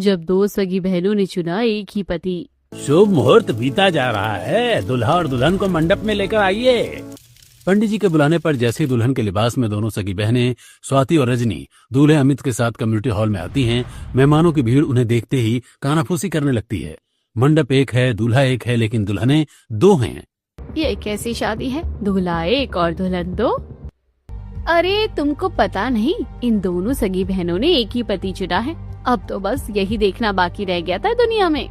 जब दो सगी बहनों ने चुना एक ही पति। शुभ मुहूर्त बीता जा रहा है, दुल्हा और दुल्हन को मंडप में लेकर आइए। पंडित जी के बुलाने पर जैसे ही दुल्हन के लिबास में दोनों सगी बहनें स्वाति और रजनी दूल्हे अमित के साथ कम्युनिटी हॉल में आती हैं, मेहमानों की भीड़ उन्हें देखते ही कानाफूसी करने लगती है। मंडप एक है, दूल्हा एक है, लेकिन दुल्हनें दो हैं। ये कैसी शादी है, दूल्हा एक और दुल्हन दो? अरे तुमको पता नहीं, इन दोनों सगी बहनों ने एक ही पति चुना है। अब तो बस यही देखना बाकी रह गया था दुनिया में।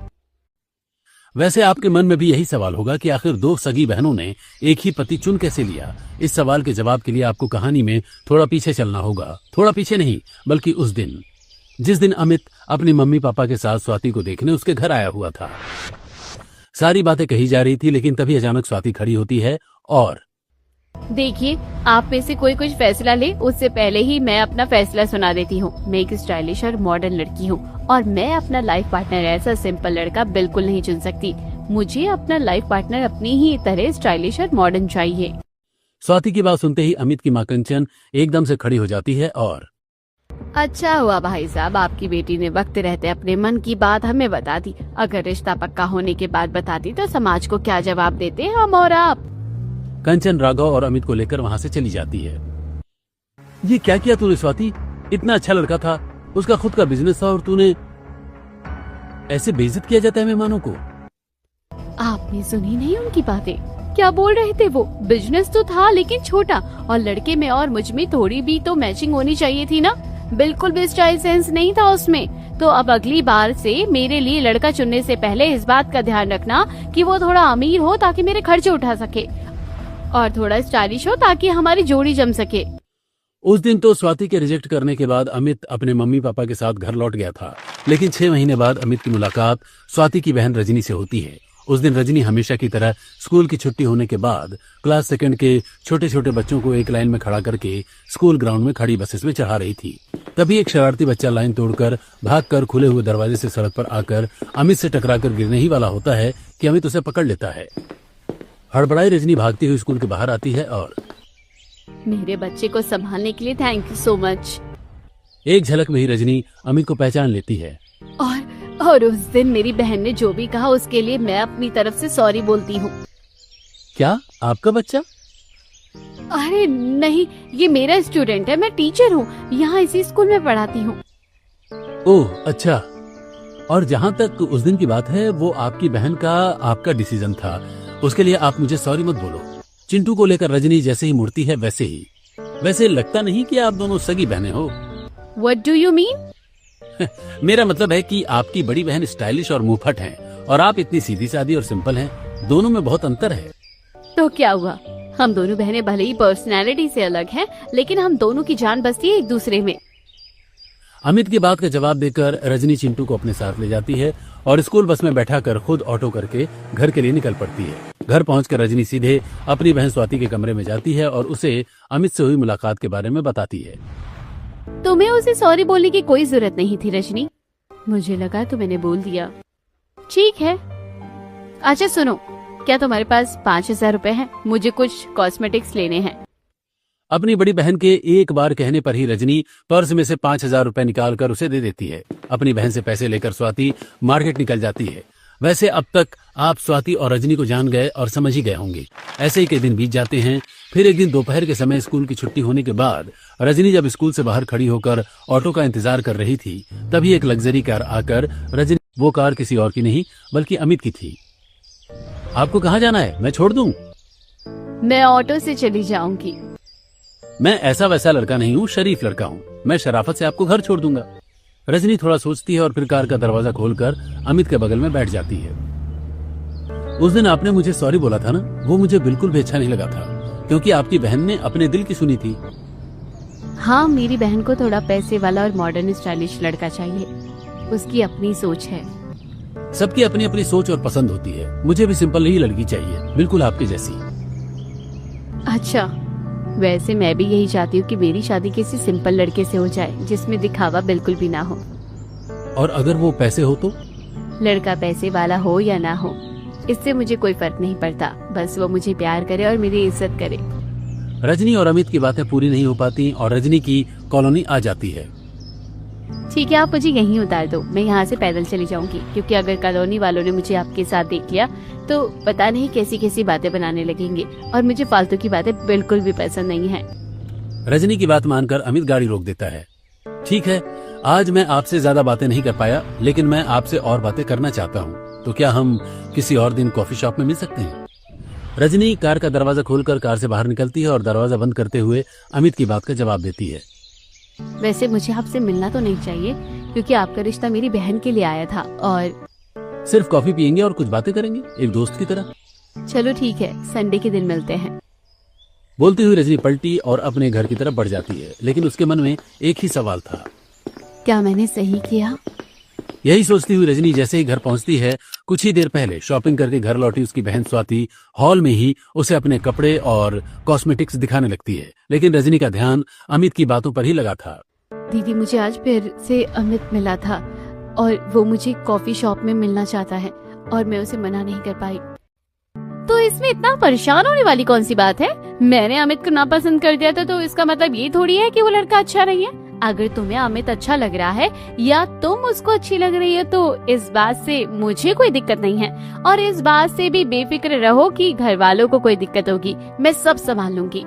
वैसे आपके मन में भी यही सवाल होगा कि आखिर दो सगी बहनों ने एक ही पति चुन कैसे लिया। इस सवाल के जवाब के लिए आपको कहानी में थोड़ा पीछे चलना होगा। थोड़ा पीछे नहीं, बल्कि उस दिन जिस दिन अमित अपनी मम्मी पापा के साथ स्वाति को देखने उसके घर आया हुआ था। सारी बातें कही जा रही थी, लेकिन तभी अचानक स्वाति खड़ी होती है और देखिए, आप में से कोई कुछ फैसला ले, उससे पहले ही मैं अपना फैसला सुना देती हूँ। मैं एक स्टाइलिश और मॉडर्न लड़की हूँ और मैं अपना लाइफ पार्टनर ऐसा सिंपल लड़का बिल्कुल नहीं चुन सकती। मुझे अपना लाइफ पार्टनर अपनी ही तरह स्टाइलिश और मॉडर्न चाहिए। स्वाति की बात सुनते ही अमित की माँ कंचन एकदम से खड़ी हो जाती है और अच्छा हुआ भाई साहब, आपकी बेटी ने वक्त रहते अपने मन की बात हमें बता दी। अगर रिश्ता पक्का होने के बाद बताती तो समाज को क्या जवाब देते हम और आप। कंचन राघव और अमित को लेकर वहाँ से चली जाती है। ये क्या किया तूने स्वाति? इतना अच्छा लड़का था, उसका खुद का बिजनेस था और तूने ऐसे बेइज्जत किया जाता है मेहमानों को। आपने सुनी नहीं उनकी बातें? क्या बोल रहे थे वो? बिजनेस तो था लेकिन छोटा, और लड़के में और मुझ में थोड़ी भी तो मैचिंग होनी चाहिए थी ना। बिल्कुल भी स्टाइल सेंस नहीं था उसमें। तो अब अगली बार से मेरे लिए लड़का चुनने से पहले इस बात का ध्यान रखना कि वो थोड़ा अमीर हो ताकि मेरे खर्चे उठा सके, और थोड़ा स्टाइलिश हो ताकि हमारी जोड़ी जम सके। उस दिन तो स्वाति के रिजेक्ट करने के बाद अमित अपने मम्मी पापा के साथ घर लौट गया था, लेकिन 6 महीने बाद अमित की मुलाकात स्वाति की बहन रजनी से होती है। उस दिन रजनी हमेशा की तरह स्कूल की छुट्टी होने के बाद क्लास सेकंड के छोटे छोटे बच्चों को एक लाइन में खड़ा करके स्कूल ग्राउंड में खड़ी बसेस में चढ़ा रही थी। तभी एक शरारती बच्चा लाइन तोड़कर भागकर खुले हुए दरवाजे से सड़क पर आकर अमित से टकराकर गिरने ही वाला होता है कि अमित उसे पकड़ लेता है। हड़बड़ाई रजनी भागती हुई स्कूल के बाहर आती है और मेरे बच्चे को संभालने के लिए थैंक यू सो मच। एक झलक में ही रजनी अमित को पहचान लेती है। और उस दिन मेरी बहन ने जो भी कहा उसके लिए मैं अपनी तरफ से सॉरी बोलती हूँ। क्या आपका बच्चा? अरे नहीं, ये मेरा स्टूडेंट है, मैं टीचर हूँ, यहाँ इसी स्कूल में पढ़ाती हूँ। ओह अच्छा। और जहाँ तक उस दिन की बात है, वो आपकी बहन का आपका डिसीजन था, उसके लिए आप मुझे सॉरी मत बोलो। चिंटू को लेकर रजनी जैसे ही मुड़ती है वैसे ही। वैसे लगता नहीं कि आप दोनों सगी बहनें हो। What do you mean? मेरा मतलब है कि आपकी बड़ी बहन स्टाइलिश और मुंहफट हैं और आप इतनी सीधी सादी और सिंपल हैं। दोनों में बहुत अंतर है। तो क्या हुआ? हम दोनों बहनें भले ही पर्सनैलिटी से अलग हैं, लेकिन हम दोनों की जान बसती है एक दूसरे में। अमित की बात का जवाब देकर रजनी चिंटू को अपने साथ ले जाती है और स्कूल बस में बैठाकर खुद ऑटो करके घर के लिए निकल पड़ती है। घर पहुंचकर रजनी सीधे अपनी बहन स्वाति के कमरे में जाती है और उसे अमित से हुई मुलाकात के बारे में बताती है। तुम्हें उसे सॉरी बोलने की कोई जरूरत नहीं थी रजनी, मुझे लगा तो मैंने बोल दिया। ठीक है, अच्छा सुनो, क्या तुम्हारे पास 5,000 रुपए हैं? मुझे कुछ कॉस्मेटिक्स लेने हैं। अपनी बड़ी बहन के एक बार कहने पर ही रजनी पर्स में से 5,000 रुपए निकाल कर उसे दे देती है। अपनी बहन से पैसे लेकर स्वाति मार्केट निकल जाती है। वैसे अब तक आप स्वाति और रजनी को जान गए और समझ ही गए होंगे। ऐसे ही कई दिन बीत जाते हैं। फिर एक दिन दोपहर के समय स्कूल की छुट्टी होने के बाद रजनी जब स्कूल से बाहर खड़ी होकर ऑटो का इंतजार कर रही थी, तभी एक लग्जरी कार आकर रजनी, वो कार किसी और की नहीं बल्कि अमित की थी। आपको कहाँ जाना है? मैं छोड़ दूं? मैं ऑटो से चली जाऊंगी। मैं ऐसा वैसा लड़का नहीं हूँ, शरीफ लड़का हूँ। मैं शराफत से आपको घर छोड़ दूंगा। रजनी थोड़ा सोचती है और फिर कार का दरवाजा खोलकर अमित के बगल में बैठ जाती है। उस दिन आपने मुझे सॉरी बोला था ना, वो मुझे बिल्कुल भी अच्छा नहीं लगा था, क्योंकि आपकी बहन ने अपने दिल की सुनी थी। हाँ, मेरी बहन को थोड़ा पैसे वाला और मॉडर्न स्टाइलिश लड़का चाहिए। उसकी अपनी सोच है। सबकी अपनी अपनी सोच और पसंद होती है। मुझे भी सिंपल ही लड़की चाहिए, बिल्कुल आपकी जैसी। अच्छा, वैसे मैं भी यही चाहती हूँ कि मेरी शादी किसी सिंपल लड़के से हो जाए जिसमें दिखावा बिल्कुल भी ना हो। और अगर वो पैसे हो तो? लड़का पैसे वाला हो या ना हो, इससे मुझे कोई फर्क नहीं पड़ता, बस वो मुझे प्यार करे और मेरी इज्जत करे। रजनी और अमित की बातें पूरी नहीं हो पाती और रजनी की कॉलोनी आ जाती है। ठीक है, आप मुझे यहीं उतार दो, मैं यहाँ से पैदल चली जाऊंगी, क्योंकि अगर कॉलोनी वालों ने मुझे आपके साथ देख लिया तो पता नहीं कैसी कैसी बातें बनाने लगेंगे, और मुझे फालतू की बातें बिल्कुल भी पसंद नहीं है। रजनी की बात मानकर अमित गाड़ी रोक देता है। ठीक है, आज मैं आपसे ज्यादा बातें नहीं कर पाया, लेकिन मैं आपसे और बातें करना चाहता हूँ, तो क्या हम किसी और दिन कॉफी शॉप में मिल सकते हैं? रजनी कार का दरवाजा खोलकर कार से बाहर निकलती है और दरवाजा बंद करते हुए अमित की बात का जवाब देती है। वैसे मुझे आपसे मिलना तो नहीं चाहिए, क्योंकि आपका रिश्ता मेरी बहन के लिए आया था, और सिर्फ कॉफी पियेंगे और कुछ बातें करेंगे, एक दोस्त की तरह। चलो ठीक है, संडे के दिन मिलते हैं। बोलती हुई रजनी पलटी और अपने घर की तरफ बढ़ जाती है, लेकिन उसके मन में एक ही सवाल था, क्या मैंने सही किया? यही सोचती हुई रजनी जैसे ही घर पहुंचती है, कुछ ही देर पहले शॉपिंग करके घर लौटी उसकी बहन स्वाति हॉल में ही उसे अपने कपड़े और कॉस्मेटिक्स दिखाने लगती है, लेकिन रजनी का ध्यान अमित की बातों पर ही लगा था। दीदी, मुझे आज फिर से अमित मिला था और वो मुझे कॉफी शॉप में मिलना चाहता है, और मैं उसे मना नहीं कर पाई। तो इसमें इतना परेशान होने वाली कौन सी बात है? मैंने अमित को नापसंद कर दिया था तो इसका मतलब ये थोड़ी है कि वो लड़का अच्छा नहीं है। अगर तुम्हें अमित अच्छा लग रहा है या तुम उसको अच्छी लग रही हो तो इस बात से मुझे कोई दिक्कत नहीं है, और इस बात से भी बेफिक्र रहो कि घर वालों को कोई दिक्कत होगी, मैं सब संभाल लूंगी।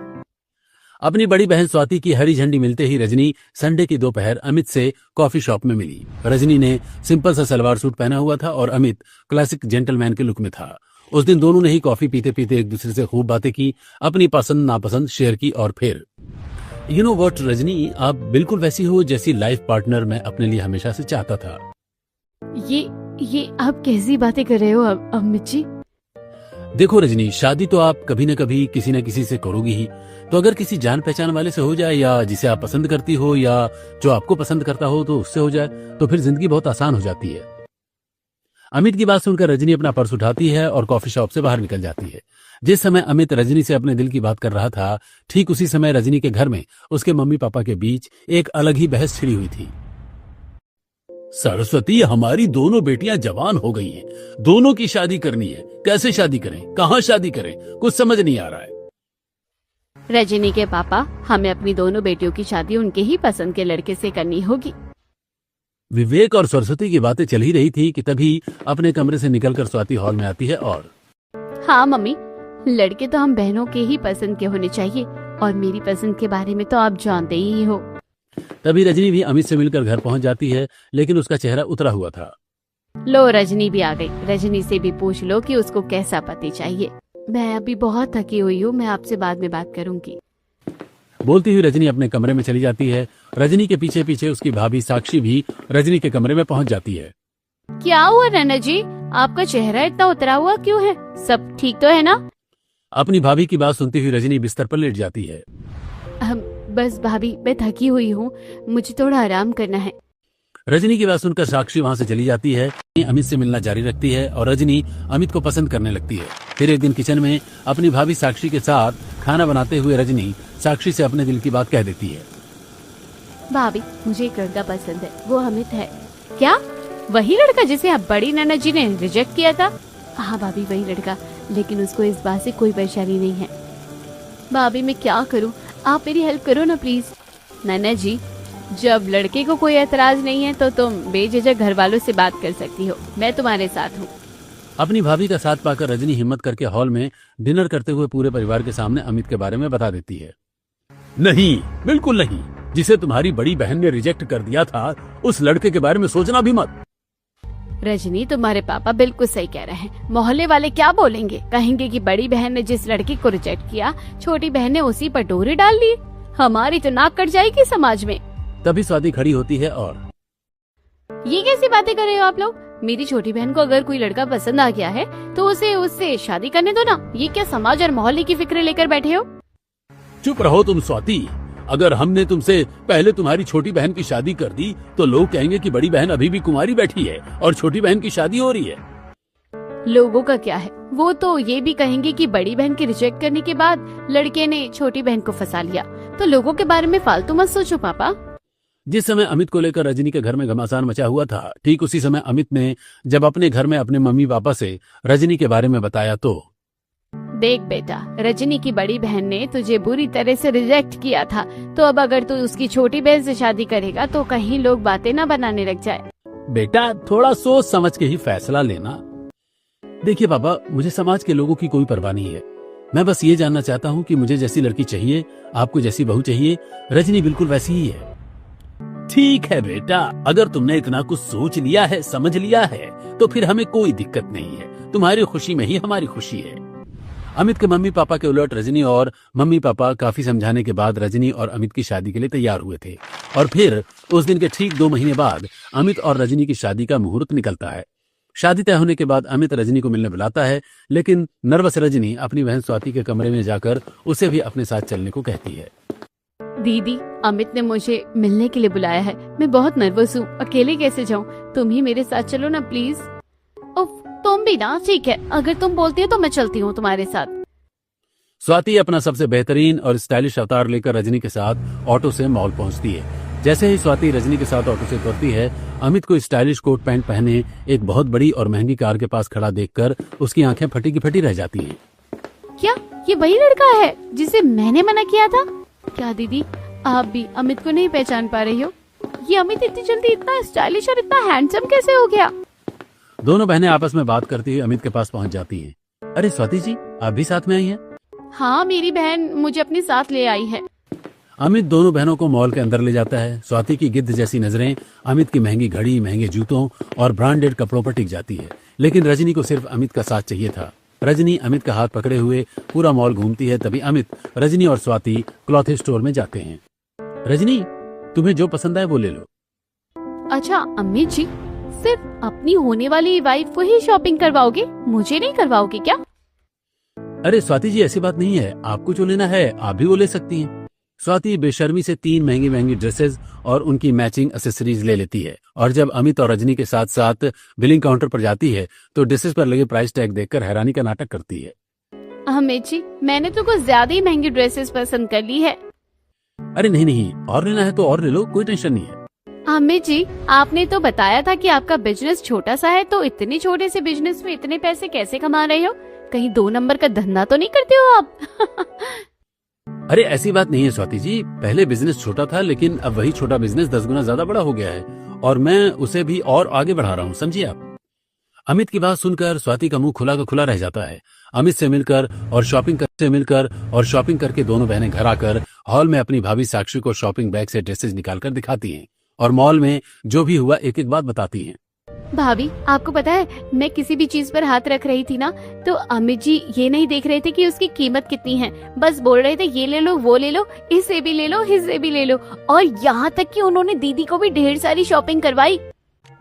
अपनी बड़ी बहन स्वाति की हरी झंडी मिलते ही रजनी संडे की दोपहर अमित से कॉफी शॉप में मिली। रजनी ने सिंपल सा सलवार सूट पहना हुआ था और अमित क्लासिक जेंटलमैन के लुक में था। उस दिन दोनों ने ही कॉफी पीते पीते एक दूसरे से खूब बातें की, अपनी पसंद नापसंद शेयर की, और फिर यू नो व्हाट रजनी, आप बिल्कुल वैसी हो जैसी लाइफ पार्टनर मैं अपने लिए हमेशा से चाहता था। ये आप कैसी बातें कर रहे हो अमित जी? देखो रजनी, शादी तो आप कभी न कभी किसी न किसी से करोगी ही, तो अगर किसी जान पहचान वाले से हो जाए, या जिसे आप पसंद करती हो या जो आपको पसंद करता हो तो उससे हो जाए, तो फिर जिंदगी बहुत आसान हो जाती है। अमित की बात सुनकर रजनी अपना पर्स उठाती है और कॉफी शॉप से बाहर निकल जाती है। जिस समय अमित रजनी से अपने दिल की बात कर रहा था, ठीक उसी समय रजनी के घर में उसके मम्मी पापा के बीच एक अलग ही बहस छिड़ी हुई थी। सरस्वती, हमारी दोनों बेटियां जवान हो गई हैं, दोनों की शादी करनी है, कैसे शादी करें, कहाँ शादी करें, कुछ समझ नहीं आ रहा है। रजनी के पापा, हमें अपनी दोनों बेटियों की शादी उनके ही पसंद के लड़के से करनी होगी। विवेक और सरस्वती की बातें चल ही रही थी कि तभी अपने कमरे से निकलकर स्वाति हॉल में आती है और हाँ मम्मी, लड़के तो हम बहनों के ही पसंद के होने चाहिए, और मेरी पसंद के बारे में तो आप जानते ही हो। तभी रजनी भी अमित से मिलकर घर पहुंच जाती है, लेकिन उसका चेहरा उतरा हुआ था। लो, रजनी भी आ गई। रजनी से भी पूछ लो कि उसको कैसा पति चाहिए। मैं अभी बहुत थकी हुई हूँ, मैं आपसे बाद में बात करूंगी। बोलती हुई रजनी अपने कमरे में चली जाती है। रजनी के पीछे पीछे उसकी भाभी साक्षी भी रजनी के कमरे में पहुंच जाती है। क्या हुआ नैना जी, आपका चेहरा इतना उतरा हुआ क्यों है? सब ठीक तो है ना? अपनी भाभी की बात सुनती हुई रजनी बिस्तर पर लेट जाती है। बस भाभी, मैं थकी हुई हूँ, मुझे थोड़ा आराम करना है। रजनी की बात सुनकर साक्षी वहां से चली जाती है। अमित से मिलना जारी रखती है और रजनी अमित को पसंद करने लगती है। फिर एक दिन किचन में अपनी भाभी साक्षी के साथ खाना बनाते हुए रजनी साक्षी से अपने दिल की बात कह देती है। भाभी, मुझे एक लड़का पसंद है, वो अमित है। क्या? वही लड़का जिसे आप बड़ी नैना जी ने रिजेक्ट किया था? हाँ भाभी, वही लड़का, लेकिन उसको इस बात से कोई परेशानी नहीं है। भाभी, मैं क्या करूँ, आप मेरी हेल्प करो ना प्लीज। नैना जी, जब लड़के को कोई एतराज नहीं है तो तुम बेझिझक घर वालों से बात कर सकती हो, मैं तुम्हारे साथ हूँ। अपनी भाभी का साथ पाकर रजनी हिम्मत करके हॉल में डिनर करते हुए पूरे परिवार के सामने अमित के बारे में बता देती है। नहीं, बिल्कुल नहीं, जिसे तुम्हारी बड़ी बहन ने रिजेक्ट कर दिया था, उस लड़के के बारे में सोचना भी मत। रजनी, तुम्हारे पापा बिल्कुल सही कह रहे हैं। मोहल्ले वाले क्या बोलेंगे? कहेंगे कि बड़ी बहन ने जिस लड़के को रिजेक्ट किया, छोटी बहन ने उसी पर डोरी डाल ली। हमारी तो नाक कट जाएगी समाज में। तभी स्वाति खड़ी होती है और ये कैसी बातें कर रहे हो आप लोग? मेरी छोटी बहन को अगर कोई लड़का पसंद आ गया है तो उसे उससे शादी करने दो ना। ये क्या समाज और मोहल्ले की फिक्र लेकर बैठे हो? चुप रहो तुम स्वाति। अगर हमने तुमसे पहले तुम्हारी छोटी बहन की शादी कर दी तो लोग कहेंगे कि बड़ी बहन अभी भी कुंवारी बैठी है और छोटी बहन की शादी हो रही है। लोगों का क्या है, वो तो ये भी कहेंगे कि बड़ी बहन के रिजेक्ट करने के बाद लड़के ने छोटी बहन को फंसा लिया। तो लोगों के बारे में फालतू मत सोचो पापा। जिस समय अमित को लेकर रजनी के घर में घमासान मचा हुआ था, ठीक उसी समय अमित ने जब अपने घर में अपने मम्मी पापा से रजनी के बारे में बताया तो देख बेटा, रजनी की बड़ी बहन ने तुझे बुरी तरह से रिजेक्ट किया था, तो अब अगर तू उसकी छोटी बहन से शादी करेगा तो कहीं लोग बातें ना बनाने लग जाए। बेटा थोड़ा सोच समझ के ही फैसला लेना। देखिए पापा, मुझे समाज के लोगों की कोई परवाह नहीं है। मैं बस ये जानना चाहता हूँ कि मुझे जैसी लड़की चाहिए, आपको जैसी बहू चाहिए, रजनी बिल्कुल वैसी ही है। ठीक है बेटा, अगर तुमने इतना कुछ सोच लिया है, समझ लिया है, तो फिर हमें कोई दिक्कत नहीं है। तुम्हारी खुशी में ही हमारी खुशी है। अमित के मम्मी पापा के उलट रजनी और मम्मी पापा काफी समझाने के बाद रजनी और अमित की शादी के लिए तैयार हुए थे। और फिर उस दिन के ठीक 2 महीने बाद अमित और रजनी की शादी का मुहूर्त निकलता है। शादी तय होने के बाद अमित रजनी को मिलने बुलाता है, लेकिन नर्वस रजनी अपनी बहन स्वाति के कमरे में जाकर उसे भी अपने साथ चलने को कहती है। दीदी, अमित ने मुझे मिलने के लिए बुलाया है, मैं बहुत नर्वस हूँ, अकेले कैसे जाऊँ? तुम ही मेरे साथ चलो ना प्लीज। उफ, तुम भी ना। ठीक है, अगर तुम बोलती हो तो मैं चलती हूँ तुम्हारे साथ। स्वाति अपना सबसे बेहतरीन और स्टाइलिश अवतार लेकर रजनी के साथ ऑटो से मॉल पहुंचती है। जैसे ही स्वाति रजनी के साथ ऑटो से उतरती है, अमित को स्टाइलिश कोट पैंट पहने एक बहुत बड़ी और महंगी कार के पास खड़ा देखकर उसकी आंखें फटी की फटी रह जाती हैं। क्या ये वही लड़का है जिसे मैंने मना किया था? क्या दीदी, आप भी अमित को नहीं पहचान पा रही हो? ये अमित इतनी जल्दी इतना स्टाइलिश और इतना हैंडसम कैसे हो गया? दोनों बहनें आपस में बात करती हुई अमित के पास पहुंच जाती हैं। अरे स्वाति जी, आप भी साथ में आई हैं? हाँ, मेरी बहन मुझे अपने साथ ले आई है। अमित दोनों बहनों को मॉल के अंदर ले जाता है। स्वाति की गिद्ध जैसी नजरें अमित की महंगी घड़ी, महंगे जूतों और ब्रांडेड कपड़ों पर टिक जाती है, लेकिन रजनी को सिर्फ अमित का साथ चाहिए था। रजनी अमित का हाथ पकड़े हुए पूरा मॉल घूमती है। तभी अमित, रजनी और स्वाति क्लॉथ स्टोर में जाते हैं। रजनी, तुम्हें जो पसंद आए वो ले लो। अच्छा अमित जी, सिर्फ अपनी होने वाली वाइफ को ही शॉपिंग करवाओगे, मुझे नहीं करवाओगे क्या? अरे स्वाति जी, ऐसी बात नहीं है। आपको जो लेना है आप भी वो ले सकती हैं। स्वाति बेशर्मी से 3 महंगी महंगी ड्रेसेस और उनकी मैचिंग एक्सेसरीज ले लेती है। और जब अमित और रजनी के साथ साथ बिलिंग काउंटर पर जाती है तो ड्रेसेस पर लगे प्राइस टैग देखकर हैरानी का नाटक करती है। अमित जी, मैंने तो कुछ ज्यादा ही महंगी ड्रेसेस पसंद कर ली है। अरे नहीं नहीं, और लेना है तो और ले लो, कोई टेंशन नहीं है। अमित जी, आपने तो बताया था कि आपका बिजनेस छोटा सा है, तो इतने छोटे से बिजनेस में इतने पैसे कैसे कमा रहे हो? कहीं 2 नंबर का धंधा तो नहीं करते हो आप? अरे ऐसी बात नहीं है स्वाति जी, पहले बिजनेस छोटा था, लेकिन अब वही छोटा बिजनेस 10 गुना ज्यादा बड़ा हो गया है और मैं उसे भी और आगे बढ़ा रहा हूँ, समझिए आप। अमित की बात सुनकर स्वाति का मुंह खुला का खुला रह जाता है। अमित से मिलकर और शॉपिंग करके दोनों बहनें घर आकर हॉल में अपनी भाभी साक्षी को शॉपिंग बैग से ड्रेसेस निकालकर दिखाती हैं और मॉल में जो भी हुआ एक एक बात बताती हैं। भाभी, आपको पता है, मैं किसी भी चीज पर हाथ रख रही थी ना, तो अमित जी ये नहीं देख रहे थे कि उसकी कीमत कितनी है, बस बोल रहे थे ये ले लो, वो ले लो, इसे भी ले लो, इसे भी ले लो। और यहाँ तक कि उन्होंने दीदी को भी ढेर सारी शॉपिंग करवाई।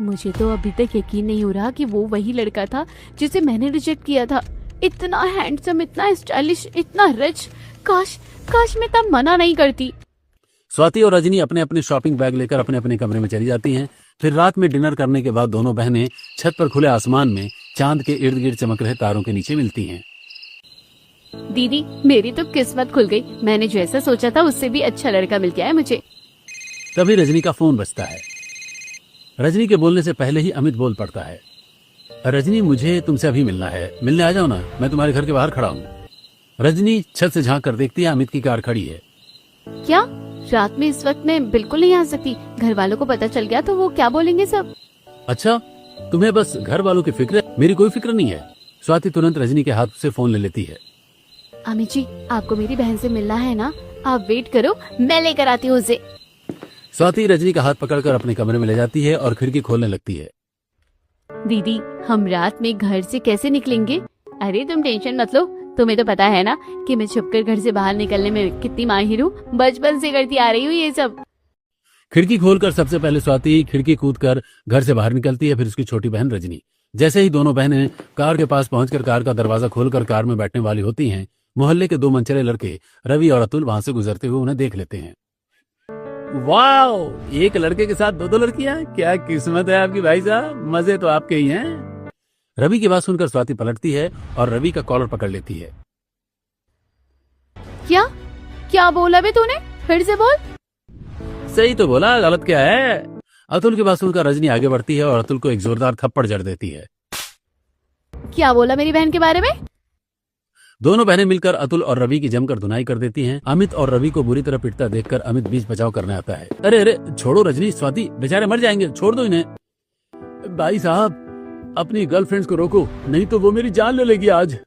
मुझे तो अभी तक यकीन नहीं हो रहा कि वो वही लड़का था जिसे मैंने रिजेक्ट किया था। इतना हैंडसम, इतना स्टाइलिश, इतना रिच। काश मैं तब मना नहीं करती। स्वाति और रजनी अपने अपने शॉपिंग बैग लेकर अपने अपने कमरे में चली जाती हैं। फिर रात में डिनर करने के बाद दोनों बहनें छत पर खुले आसमान में चांद के इर्द गिर्द चमक रहे तारों के नीचे मिलती हैं। दीदी, मेरी तो किस्मत खुल गई। मैंने जैसा सोचा था उससे भी अच्छा लड़का मिल गया है मुझे। तभी रजनी का फोन बजता है। रजनी के बोलने से पहले ही अमित बोल पड़ता है। रजनी, मुझे तुमसे अभी मिलना है, मिलने आ जाओ ना, मैं तुम्हारे घर के बाहर खड़ा हूँ। रजनी छत से झांक कर देखती है, अमित की कार खड़ी है। क्या? रात में इस वक्त मैं बिल्कुल नहीं आ सकती, घर वालों को पता चल गया तो वो क्या बोलेंगे सब? अच्छा, तुम्हें बस घर वालों की फिक्र है, मेरी कोई फिक्र नहीं है। स्वाति तुरंत रजनी के हाथ से फोन ले लेती है। अमित जी, आपको मेरी बहन से मिलना है ना, आप वेट करो, मैं लेकर आती हूँ उसे। स्वाति रजनी का हाथ पकड़कर अपने कमरे में ले जाती है और खिड़की खोलने लगती है। दीदी, हम रात में घर से कैसे निकलेंगे? अरे तुम टेंशन मत लो, तुम्हें तो पता है ना कि मैं छुपकर घर से बाहर निकलने में कितनी माहिर हूँ, बचपन से करती आ रही हूँ ये सब। खिड़की खोलकर सबसे पहले स्वाति खिड़की कूदकर घर से बाहर निकलती है, फिर उसकी छोटी बहन रजनी। जैसे ही दोनों बहनें कार के पास पहुंचकर कार का दरवाजा खोलकर कार में बैठने वाली होती हैं, मोहल्ले के 2 मनचले लड़के रवि और अतुल वहां से गुजरते हुए उन्हें देख लेते हैं। वाह, एक लड़के के साथ 2 लड़कियां, क्या किस्मत है आपकी भाई साहब, मजे तो आपके ही हैं। रवि की बात सुनकर स्वाति पलटती है और रवि का कॉलर पकड़ लेती है। क्या बोला बे तूने? फिर से बोल। सही तो बोला, गलत क्या है? अतुल की बात सुनकर रजनी आगे बढ़ती है और अतुल को एक जोरदार थप्पड़ जड़ देती है। क्या बोला मेरी बहन के बारे में? दोनों बहनें मिलकर अतुल और रवि की जमकर धुनाई कर देती हैं। अमित और रवि को बुरी तरह पिटता देखकर अमित बीच बचाव करने आता है। अरे अरे छोड़ो रजनी, स्वाति बेचारे मर जाएंगे, छोड़ दो इन्हें। भाई साहब अपनी गर्लफ्रेंड्स को रोको, नहीं तो वो मेरी जान ले लेगी आज।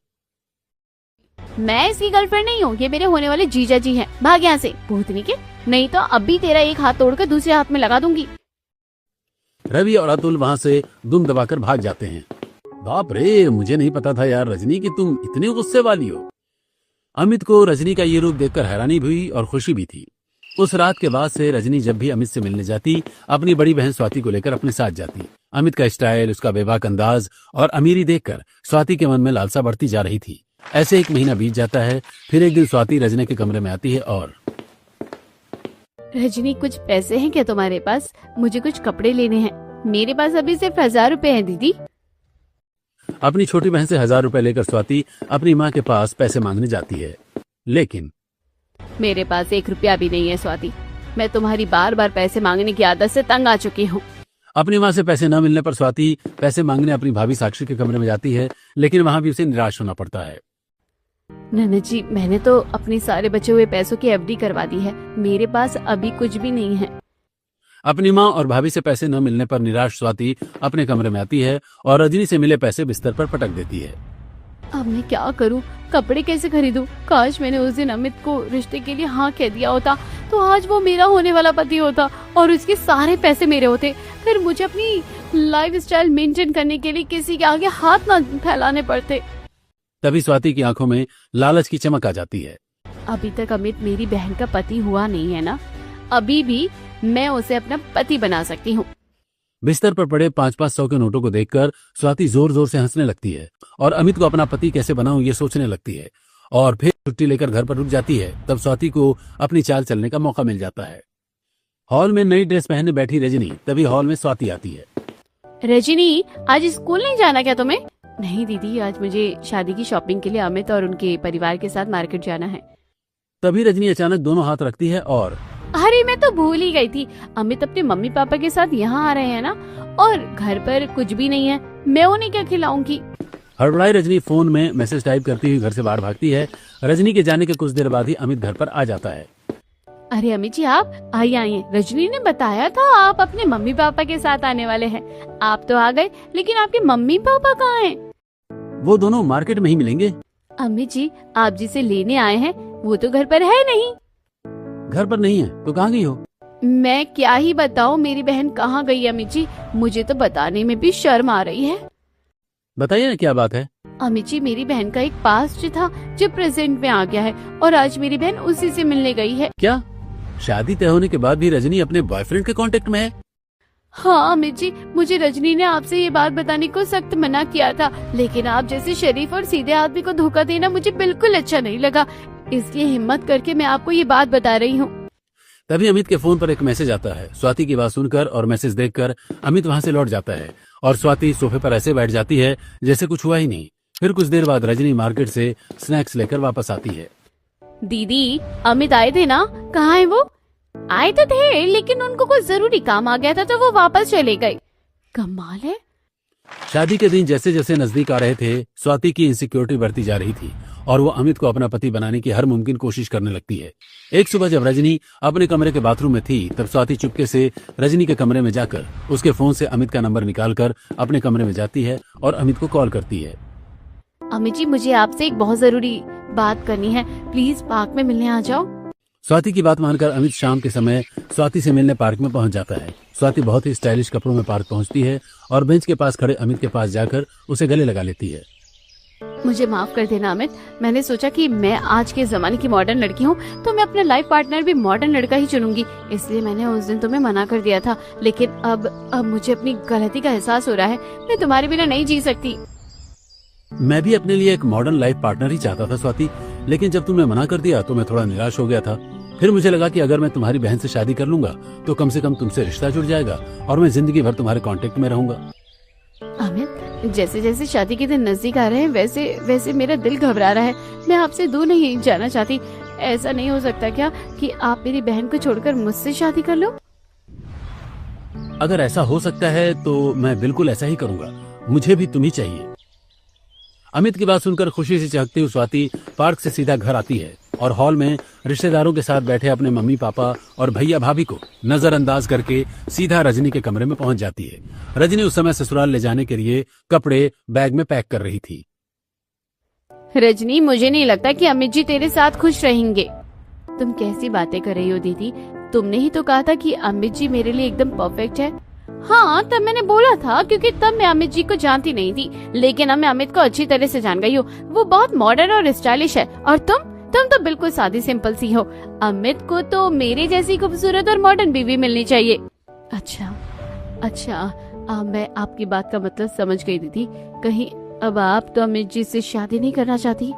मैं इसकी गर्लफ्रेंड नहीं हूँ, ये मेरे होने वाले जीजा जी हैं। भाग यहाँ से भूतनी के, नहीं तो अभी तेरा एक हाथ तोड़कर दूसरे हाथ में लगा दूंगी। रवि और अतुल वहाँ से दुम दबाकर भाग जाते हैं। बाप रे, मुझे नहीं पता था यार रजनी कि तुम इतनी गुस्से वाली हो। अमित को रजनी का ये रूप देखकर हैरानी भी हुई और खुशी भी थी। उस रात के बाद से रजनी जब भी अमित से मिलने जाती, अपनी बड़ी बहन स्वाति को लेकर अपने साथ जाती। अमित का स्टाइल, उसका बेबाक अंदाज और अमीरी देखकर स्वाति के मन में लालसा बढ़ती जा रही थी। ऐसे 1 महीना बीत जाता है। फिर एक दिन स्वाति रजनी के कमरे में आती है और रजनी, कुछ पैसे हैं क्या तुम्हारे पास? मुझे कुछ कपड़े लेने हैं। मेरे पास अभी सिर्फ 1000 रुपए हैं दीदी। अपनी छोटी बहन से 1000 रुपए लेकर स्वाति अपनी माँ के पास पैसे मांगने जाती है, लेकिन मेरे पास 1 रुपया भी नहीं है स्वाति। मैं तुम्हारी बार बार पैसे मांगने की आदत से तंग आ चुकी हूँ। अपनी माँ से पैसे न मिलने पर स्वाति पैसे मांगने अपनी भाभी साक्षी के कमरे में जाती है, लेकिन वहां भी उसे निराश होना पड़ता है। नन्ना जी, मैंने तो अपने सारे बचे हुए पैसों की एफडी करवा दी है। मेरे पास अभी कुछ भी नहीं है। अपनी माँ और भाभी से पैसे न मिलने पर निराश स्वाति अपने कमरे में आती है और रजनी से मिले पैसे बिस्तर पर पटक देती है। अब मैं क्या करूं? कपड़े कैसे खरीदूं? काश मैंने उस दिन अमित को रिश्ते के लिए हाँ कह दिया होता, तो आज वो मेरा होने वाला पति होता और उसके सारे पैसे मेरे होते। फिर मुझे अपनी लाइफस्टाइल मेंटेन करने के लिए किसी के आगे हाथ ना फैलाने पड़ते। तभी स्वाति की आंखों में लालच की चमक आ जाती है। अभी तक अमित मेरी बहन का पति हुआ नहीं है ना? अभी भी मैं उसे अपना पति बना सकती हूँ। बिस्तर पर पड़े 5-5 के नोटों को देखकर स्वाति जोर जोर से हंसने लगती है और अमित को अपना पति कैसे बनाऊं ये सोचने लगती है और फिर छुट्टी लेकर घर पर रुक जाती है। तब स्वाति को अपनी चाल चलने का मौका मिल जाता है। हॉल में नई ड्रेस पहने बैठी रजनी, तभी हॉल में स्वाति आती है। रजनी, आज स्कूल नहीं जाना क्या तुम्हें? नहीं दीदी, आज मुझे शादी की शॉपिंग के लिए अमित और उनके परिवार के साथ मार्केट जाना है। तभी रजनी अचानक दोनों हाथ रखती है और अरे मैं तो भूल ही गई थी, अमित अपने मम्मी पापा के साथ यहाँ आ रहे हैं ना, और घर पर कुछ भी नहीं है। मैं उन्हें क्या खिलाऊंगी? हड़बड़ाई रजनी फोन में मैसेज टाइप करती हुई घर से बाहर भागती है। रजनी के जाने के कुछ देर बाद ही अमित घर पर आ जाता है। अरे अमित जी, आप आइए। रजनी ने बताया था आप अपने मम्मी पापा के साथ आने वाले हैं। आप तो आ गए, लेकिन आपके मम्मी पापा कहाँ हैं? वो दोनों मार्केट में ही मिलेंगे। अमित जी, आप जिसे लेने आए हैं वो तो घर पर है नहीं। घर पर नहीं है तो कहाँ गई हो? मैं क्या ही बताऊं मेरी बहन कहाँ गई अमित जी, मुझे तो बताने में भी शर्म आ रही है। बताइए ना क्या बात है। अमित जी, मेरी बहन का एक पास्ट था जो प्रेजेंट में आ गया है और आज मेरी बहन उसी से मिलने गई है। क्या शादी तय होने के बाद भी रजनी अपने बॉयफ्रेंड के कांटेक्ट में है? हाँ अमित जी, मुझे रजनी ने आपसे ये बात बताने को सख्त मना किया था, लेकिन आप जैसे शरीफ और सीधे आदमी को धोखा देना मुझे बिल्कुल अच्छा नहीं लगा, इसलिए हिम्मत करके मैं आपको ये बात बता रही हूँ। तभी अमित के फोन पर एक मैसेज आता है। स्वाति की बात सुनकर और मैसेज देखकर अमित वहाँ से लौट जाता है और स्वाति सोफे पर ऐसे बैठ जाती है जैसे कुछ हुआ ही नहीं। फिर कुछ देर बाद रजनी मार्केट से स्नैक्स लेकर वापस आती है। दीदी, अमित आए थे ना? कहाँ है वो? आए तो थे, लेकिन उनको कुछ जरूरी काम आ गया था तो वो वापस चले गए। कमाल है। शादी के दिन जैसे जैसे नजदीक आ रहे थे, स्वाति की इनसिक्योरिटी बढ़ती जा रही थी और वो अमित को अपना पति बनाने की हर मुमकिन कोशिश करने लगती है। एक सुबह जब रजनी अपने कमरे के बाथरूम में थी, तब स्वाति चुपके से रजनी के कमरे में जाकर उसके फोन से अमित का नंबर निकालकर अपने कमरे में जाती है और अमित को कॉल करती है। अमित जी, मुझे आपसे एक बहुत जरूरी बात करनी है, प्लीज पार्क में मिलने आ जाओ। स्वाति की बात मानकर अमित शाम के समय स्वाति से मिलने पार्क में पहुंच जाता है। स्वाति बहुत ही स्टाइलिश कपड़ों में पार्क पहुंचती है और बेंच के पास खड़े अमित के पास जाकर उसे गले लगा लेती है। मुझे माफ कर देना अमित, मैंने सोचा कि मैं आज के जमाने की मॉडर्न लड़की हूँ तो मैं अपना लाइफ पार्टनर भी मॉडर्न लड़का ही चुनूंगी, इसलिए मैंने उस दिन तुम्हें मना कर दिया था। लेकिन अब मुझे अपनी गलती का एहसास हो रहा है, मैं तुम्हारे बिना नहीं जी सकती। मैं भी अपने लिए एक मॉडर्न लाइफ पार्टनर ही चाहता था स्वाति, लेकिन जब तुमने मना कर दिया तो मैं थोड़ा निराश हो गया था। फिर मुझे लगा कि अगर मैं तुम्हारी बहन से शादी कर लूंगा तो कम से कम तुमसे रिश्ता जुड़ जाएगा और मैं जिंदगी भर तुम्हारे कांटेक्ट में रहूंगा। अमित, जैसे जैसे शादी के दिन नजदीक आ रहे हैं वैसे वैसे मेरा दिल घबरा रहा है। मैं आपसे दूर नहीं जाना चाहती। ऐसा नहीं हो सकता क्या कि आप मेरी बहन को छोड़कर मुझसे शादी कर लो? अगर ऐसा हो सकता है तो मैं बिल्कुल ऐसा ही करूंगा। मुझे भी तुम ही चाहिए। अमित की बात सुनकर खुशी से चहकती हुई स्वाति पार्क से सीधा घर आती है और हॉल में रिश्तेदारों के साथ बैठे अपने मम्मी पापा और भैया भाभी को नजरअंदाज करके सीधा रजनी के कमरे में पहुंच जाती है। रजनी उस समय ससुराल ले जाने के लिए कपड़े बैग में पैक कर रही थी। रजनी, मुझे नहीं लगता कि अमित जी तेरे साथ खुश रहेंगे। तुम कैसी बातें कर रही हो दीदी? तुमने ही तो कहा था कि अमित जी मेरे लिए एकदम परफेक्ट है। हाँ, तब मैंने बोला था क्योंकि तब मैं अमित जी को जानती नहीं थी, लेकिन अब मैं अमित को अच्छी तरह से जान गई हूँ। वो बहुत मॉडर्न और स्टाइलिश है और तुम तो बिल्कुल सादी सिंपल सी हो। अमित को तो मेरे जैसी खूबसूरत और मॉडर्न बीवी मिलनी चाहिए। अच्छा, मैं आपकी बात का मतलब समझ गई दीदी। कहीं अब आप तो अमित जी से शादी नहीं करना चाहती?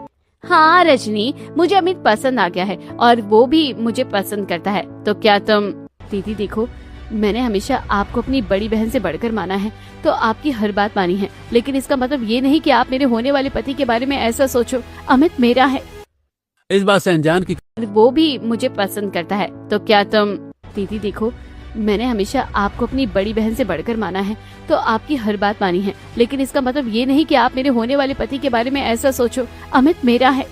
हाँ रजनी, मुझे अमित पसंद आ गया है और वो भी मुझे पसंद करता है। तो क्या तुम? दीदी देखो, मैंने हमेशा आपको अपनी बड़ी बहन से बढ़कर माना है, तो आपकी हर बात मानी है, लेकिन इसका मतलब ये नहीं कि आप मेरे होने वाले पति के बारे में ऐसा सोचो। अमित मेरा है। इस बात से अनजान की वो भी मुझे पसंद करता है। तो क्या तुम? दीदी देखो, मैंने हमेशा आपको अपनी बड़ी बहन से बढ़कर माना है, तो आपकी हर बात मानी है, लेकिन इसका मतलब ये नहीं कि आप मेरे होने वाले पति के बारे में ऐसा सोचो। अमित मेरा है।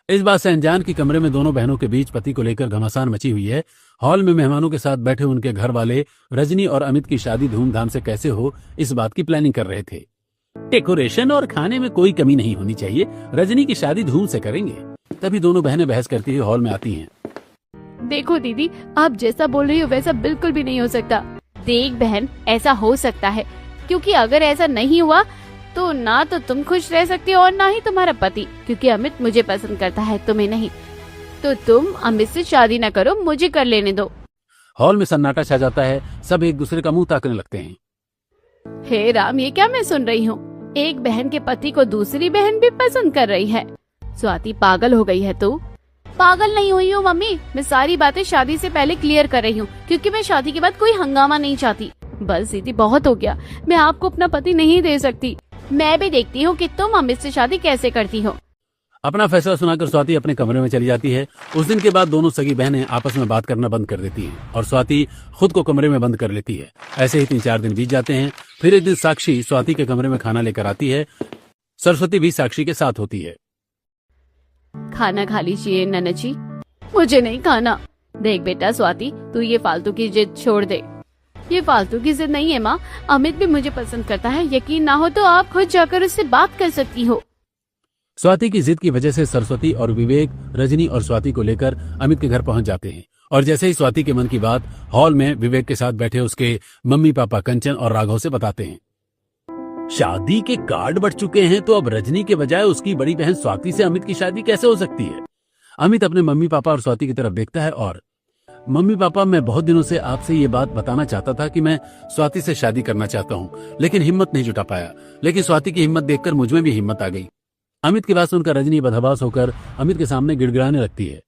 इस बात से अनजान की कमरे में दोनों बहनों के बीच पति को लेकर घमासान मची हुई है। हॉल में मेहमानों के साथ बैठे उनके घर वाले रजनी और अमित की शादी धूमधाम से कैसे हो, इस बात की प्लानिंग कर रहे थे। डेकोरेशन और खाने में कोई कमी नहीं होनी चाहिए, रजनी की शादी धूम से करेंगे। तभी दोनों बहनें बहस करती हुई हॉल में आती हैं। देखो दीदी, आप जैसा बोल रही हो वैसा बिल्कुल भी नहीं हो सकता। देख बहन, ऐसा हो सकता है, क्योंकि अगर ऐसा नहीं हुआ तो ना तो तुम खुश रह सकती हो और ना ही तुम्हारा पति, क्योंकि अमित मुझे पसंद करता है, तुम्हें नहीं। तो तुम अमित से शादी न करो, मुझे कर लेने दो। हॉल में सन्नाटा छा जाता है। सब एक दूसरे का मुंह ताकने लगते हैं। हे राम, ये क्या मैं सुन रही हूँ? एक बहन के पति को दूसरी बहन भी पसंद कर रही है। स्वाति, पागल हो गई है तू? पागल नहीं हुई हूँ मम्मी, मैं सारी बातें शादी से पहले क्लियर कर रही हूँ, क्योंकि मैं शादी के बाद कोई हंगामा नहीं चाहती। बस दीदी, बहुत हो गया, मैं आपको अपना पति नहीं दे सकती। मैं भी देखती हूँ कि तुम अमित से शादी कैसे करती हो। अपना फैसला सुनाकर स्वाति अपने कमरे में चली जाती है। उस दिन के बाद दोनों सगी बहनें आपस में बात करना बंद कर देती हैं और स्वाति खुद को कमरे में बंद कर लेती है। ऐसे ही 3-4 दिन बीत जाते हैं। फिर एक दिन साक्षी स्वाति के कमरे में खाना लेकर आती है। सरस्वती भी साक्षी के साथ होती है। खाना खा लीजिए ननद जी। मुझे नहीं खाना। देख बेटा स्वाति, तू ये फालतू की जिद छोड़ दे। ये फालतू की जिद नहीं है माँ, अमित भी मुझे पसंद करता है। यकीन ना हो तो आप खुद जाकर उससे बात कर सकती हो। स्वाति की जिद की वजह से सरस्वती और विवेक रजनी और स्वाति को लेकर अमित के घर पहुंच जाते हैं। और जैसे ही स्वाति के मन की बात हॉल में विवेक के साथ बैठे उसके मम्मी पापा कंचन और राघव से बताते हैं। शादी के कार्ड बढ़ चुके हैं, तो अब रजनी के बजाय उसकी बड़ी बहन स्वाति से अमित की शादी कैसे हो सकती है? अमित अपने मम्मी पापा और स्वाति की तरफ देखता है और मम्मी पापा, मैं बहुत दिनों से आपसे ये बात बताना चाहता था कि मैं स्वाति से शादी करना चाहता हूँ, लेकिन हिम्मत नहीं जुटा पाया। लेकिन स्वाति की हिम्मत देखकर मुझ में भी हिम्मत आ गई। अमित की बात सुनकर रजनी बदहवास होकर अमित के सामने गिड़गिड़ाने लगती है।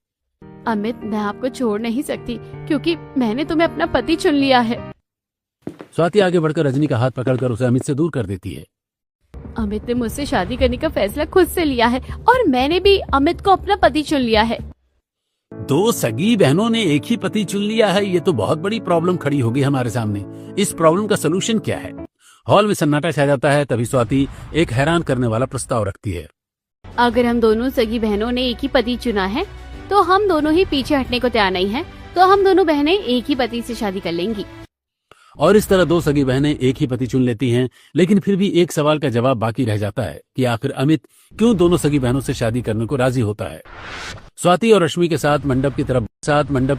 अमित, मैं आपको छोड़ नहीं सकती, क्योंकि मैंने तुम्हें अपना पति चुन लिया है। स्वाति आगे बढ़कर रजनी का हाथ पकड़कर उसे अमित से दूर कर देती है। अमित ने मुझसे शादी करने का फैसला खुद से लिया है और मैंने भी अमित को अपना पति चुन लिया है। 2 सगी बहनों ने एक ही पति चुन लिया है, ये तो बहुत बड़ी प्रॉब्लम खड़ी होगी हमारे सामने। इस प्रॉब्लम का सलूशन क्या है? हॉल में सन्नाटा छा जाता है। तभी स्वाति एक हैरान करने वाला प्रस्ताव रखती है। अगर हम दोनों सगी बहनों ने एक ही पति चुना है, तो हम दोनों ही पीछे हटने को तैयार नहीं है, तो हम दोनों बहनें एक ही पति से शादी कर लेंगी। और इस तरह 2 सगी बहनें एक ही पति चुन लेती हैं। लेकिन फिर भी एक सवाल का जवाब बाकी रह जाता है कि आखिर अमित क्यों दोनों सगी बहनों से शादी करने को राजी होता है। स्वाति और रश्मि के साथ मंडप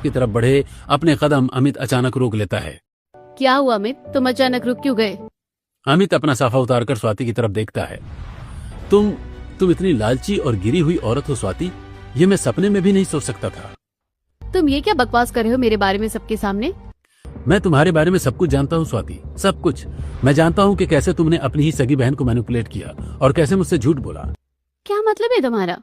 की तरफ बढ़े अपने कदम अमित अचानक रोक लेता है। क्या हुआ अमित, तुम अचानक रुक क्यों गए? अमित अपना साफा उतारकर स्वाति की तरफ देखता है। तुम इतनी लालची और गिरी हुई औरत हो स्वाति, ये मैं सपने में भी नहीं सोच सकता था। तुम ये क्या बकवास कर रहे हो मेरे बारे में सबके सामने? मैं तुम्हारे बारे में सब कुछ जानता हूँ स्वाति, सब कुछ। मैं जानता हूँ कि कैसे तुमने अपनी ही सगी बहन को मैनिपुलेट किया और कैसे मुझसे झूठ बोला। क्या मतलब है तुम्हारा?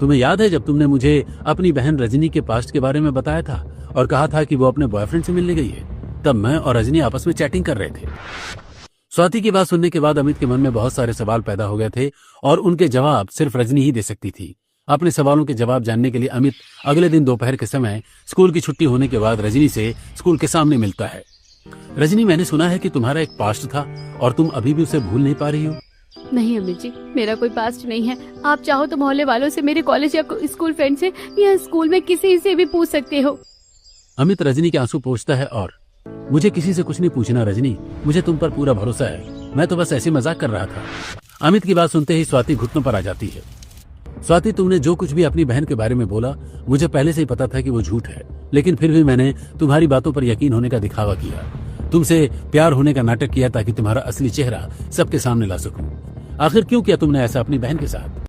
तुम्हें याद है जब तुमने मुझे अपनी बहन रजनी के पास्ट के बारे में बताया था और कहा था कि वो अपने बॉयफ्रेंड से मिलने गई है? तब मैं और रजनी आपस में चैटिंग कर रहे थे। स्वाति की बात सुनने के बाद अमित के मन में बहुत सारे सवाल पैदा हो गए थे और उनके जवाब सिर्फ रजनी ही दे सकती थी। अपने सवालों के जवाब जानने के लिए अमित अगले दिन दोपहर के समय स्कूल की छुट्टी होने के बाद रजनी से स्कूल के सामने मिलता है। रजनी, मैंने सुना है कि तुम्हारा एक पास्ट था और तुम अभी भी उसे भूल नहीं पा रही हो। नहीं अमित जी, मेरा कोई पास्ट नहीं है। आप चाहो तो मोहल्ले वालों से, मेरे कॉलेज या स्कूल फ्रेंड से या स्कूल में किसी से भी पूछ सकते हो। अमित रजनी के आंसू पोंछता है और मुझे किसी से कुछ नहीं पूछना रजनी, मुझे तुम पर पूरा भरोसा है, मैं तो बस ऐसे मजाक कर रहा था। अमित की बात सुनते ही स्वाति घुटनों पर आ जाती है। स्वाति, तुमने जो कुछ भी अपनी बहन के बारे में बोला मुझे पहले से ही पता था कि वो झूठ है, लेकिन फिर भी मैंने तुम्हारी बातों पर यकीन होने का दिखावा किया, तुमसे प्यार होने का नाटक किया ताकि तुम्हारा असली चेहरा सबके सामने ला सकूं। आखिर क्यों किया तुमने ऐसा अपनी बहन के साथ?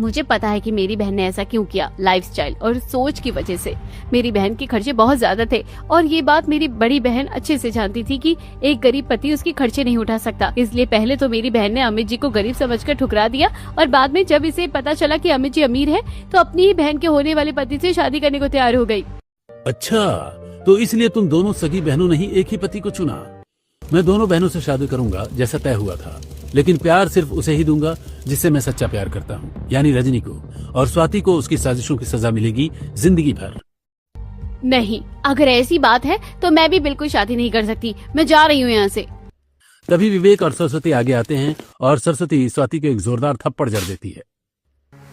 मुझे पता है कि मेरी बहन ने ऐसा क्यों किया। लाइफस्टाइल और सोच की वजह से। मेरी बहन के खर्चे बहुत ज्यादा थे और ये बात मेरी बड़ी बहन अच्छे से जानती थी कि एक गरीब पति उसके खर्चे नहीं उठा सकता। इसलिए पहले तो मेरी बहन ने अमित जी को गरीब समझकर ठुकरा दिया और बाद में जब इसे पता चला कि अमित जी अमीर है तो अपनी ही बहन के होने वाले पति से शादी करने को तैयार हो गई। अच्छा, तो इसलिए तुम दोनों सगी बहनों ने ही एक ही पति को चुना। मैं दोनों बहनों से शादी करूंगा जैसा तय हुआ था, लेकिन प्यार सिर्फ उसे ही दूंगा जिससे मैं सच्चा प्यार करता हूँ, यानी रजनी को। और स्वाति को उसकी साजिशों की सजा मिलेगी जिंदगी भर। नहीं, अगर ऐसी बात है तो मैं भी बिल्कुल शादी नहीं कर सकती। मैं जा रही हूँ यहाँ से। तभी विवेक और सरस्वती आगे आते हैं और सरस्वती स्वाति को एक जोरदार थप्पड़ जड़ देती है।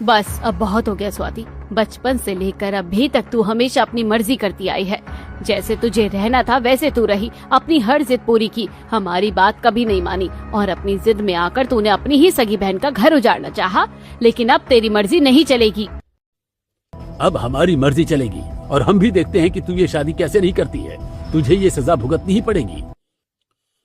बस अब बहुत हो गया स्वाति। बचपन से लेकर अभी तक तू हमेशा अपनी मर्जी करती आई है। जैसे तुझे रहना था वैसे तू रही, अपनी हर जिद पूरी की, हमारी बात कभी नहीं मानी और अपनी जिद में आकर तूने अपनी ही सगी बहन का घर उजाड़ना चाहा। लेकिन अब तेरी मर्जी नहीं चलेगी। अब हमारी मर्जी चलेगी और हम भी देखते हैं कि तू ये शादी कैसे नहीं करती है। तुझे ये सजा भुगतनी ही पड़ेगी।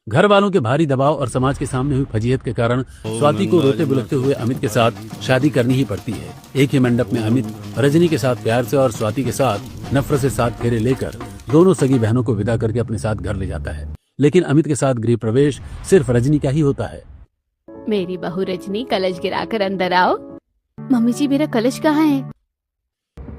घर वालों के भारी दबाव और समाज के सामने हुई फजीहत के कारण स्वाति को रोते बुलकते हुए अमित के साथ शादी करनी ही पड़ती है। एक ही मंडप में अमित रजनी के साथ प्यार से और स्वाति के साथ नफरत से 7 फेरे लेकर दोनों सगी बहनों को विदा करके अपने साथ घर ले जाता है। लेकिन अमित के साथ गृह प्रवेश सिर्फ रजनी का ही होता है। मेरी बहू रजनी, कलश गिराकर अंदर आओ। मम्मी जी, मेरा कलश कहाँ है?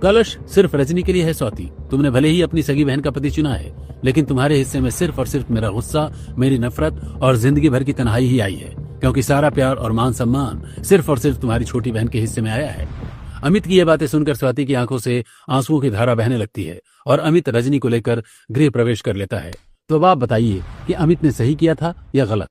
कलश सिर्फ रजनी के लिए है स्वाति। तुमने भले ही अपनी सगी बहन का पति चुना है, लेकिन तुम्हारे हिस्से में सिर्फ और सिर्फ मेरा गुस्सा, मेरी नफरत और जिंदगी भर की तन्हाई ही आई है, क्योंकि सारा प्यार और मान सम्मान सिर्फ और सिर्फ तुम्हारी छोटी बहन के हिस्से में आया है। अमित की ये बातें सुनकर स्वाति की आंखों से आंसुओं की धारा बहने लगती है और अमित रजनी को लेकर गृह प्रवेश कर लेता है। तो अब आप बताइए कि अमित ने सही किया था या गलत?